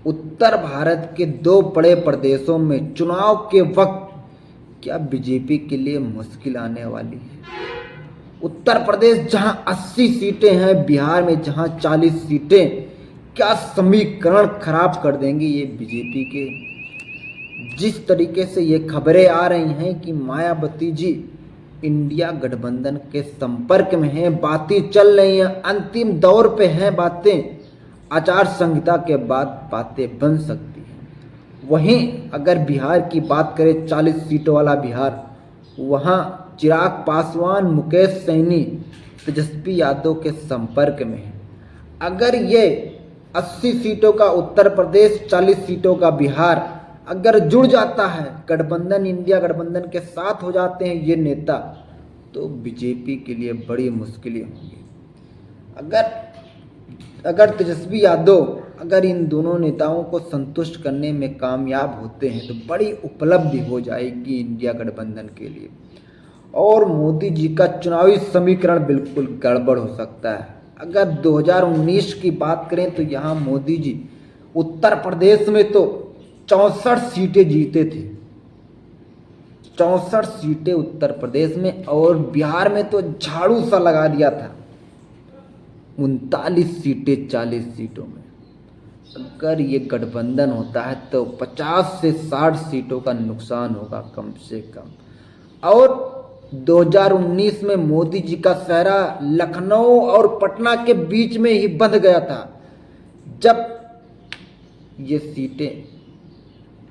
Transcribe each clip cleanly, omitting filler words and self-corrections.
उत्तर भारत के दो बड़े प्रदेशों में चुनाव के वक्त क्या बीजेपी के लिए मुश्किल आने वाली है। उत्तर प्रदेश जहां 80 सीटें हैं, बिहार में जहां 40 सीटें, क्या समीकरण खराब कर देंगी ये बीजेपी के। जिस तरीके से ये खबरें आ रही हैं कि मायावती जी इंडिया गठबंधन के संपर्क में हैं, बातें चल रही हैं, अंतिम दौर पे हैं बातें, आचार संहिता के बाद बातें बन सकती हैं। वहीं अगर बिहार की बात करें, 40 सीटों वाला बिहार, वहाँ चिराग पासवान, मुकेश सहनी, तेजस्वी यादव के संपर्क में है। अगर ये 80 सीटों का उत्तर प्रदेश, 40 सीटों का बिहार अगर जुड़ जाता है, गठबंधन, इंडिया गठबंधन के साथ हो जाते हैं ये नेता, तो बीजेपी के लिए बड़ी मुश्किलें होंगी। अगर तेजस्वी यादव अगर इन दोनों नेताओं को संतुष्ट करने में कामयाब होते हैं तो बड़ी उपलब्धि हो जाएगी इंडिया गठबंधन के लिए। और मोदी जी का चुनावी समीकरण बिल्कुल गड़बड़ हो सकता है। अगर 2019 की बात करें तो यहाँ मोदी जी उत्तर प्रदेश में तो 64 सीटें जीते थे, 64 सीटें उत्तर प्रदेश में, और बिहार में तो झाड़ू सा लगा दिया था 39 सीटें 40 सीटों में। अगर ये गठबंधन होता है तो 50 से 60 सीटों का नुकसान होगा कम से कम। और 2019 में मोदी जी का सेहरा लखनऊ और पटना के बीच में ही बंध गया था, जब ये सीटें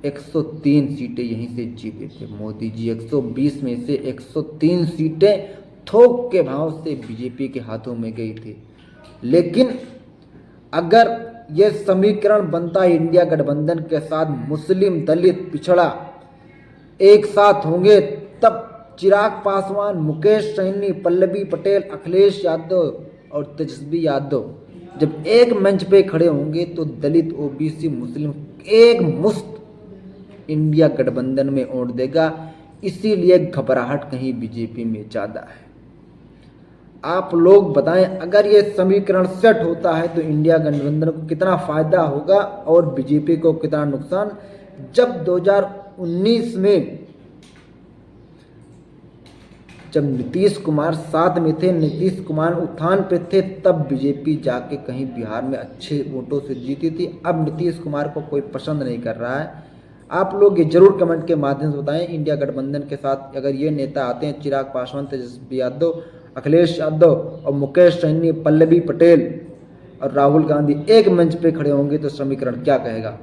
103 सीटें यहीं से जीते थे मोदी जी। 120 में से 103 सीटें थोक के भाव से बीजेपी के हाथों में गई थी। लेकिन अगर यह समीकरण बनता है इंडिया गठबंधन के साथ, मुस्लिम, दलित, पिछड़ा एक साथ होंगे, तब चिराग पासवान, मुकेश सहनी, पल्लवी पटेल, अखिलेश यादव और तेजस्वी यादव जब एक मंच पे खड़े होंगे तो दलित, ओबीसी, मुस्लिम एक मुश्त इंडिया गठबंधन में वोट देगा। इसीलिए घबराहट कहीं बीजेपी में ज़्यादा है। आप लोग बताएं, अगर ये समीकरण सेट होता है तो इंडिया गठबंधन को कितना फायदा होगा और बीजेपी को कितना नुकसान। जब 2019 में जब नीतीश कुमार साथ में थे, नीतीश कुमार उत्थान पे थे, तब बीजेपी जाके कहीं बिहार में अच्छे वोटों से जीती थी। अब नीतीश कुमार को कोई पसंद नहीं कर रहा है। आप लोग ये जरूर कमेंट के माध्यम से बताएं, इंडिया गठबंधन के साथ अगर ये नेता आते हैं, चिराग पासवान, तेजस्वी यादव, अखिलेश यादव और मुकेश सहनी, पल्लवी पटेल और राहुल गांधी एक मंच पे खड़े होंगे तो समीकरण क्या कहेगा।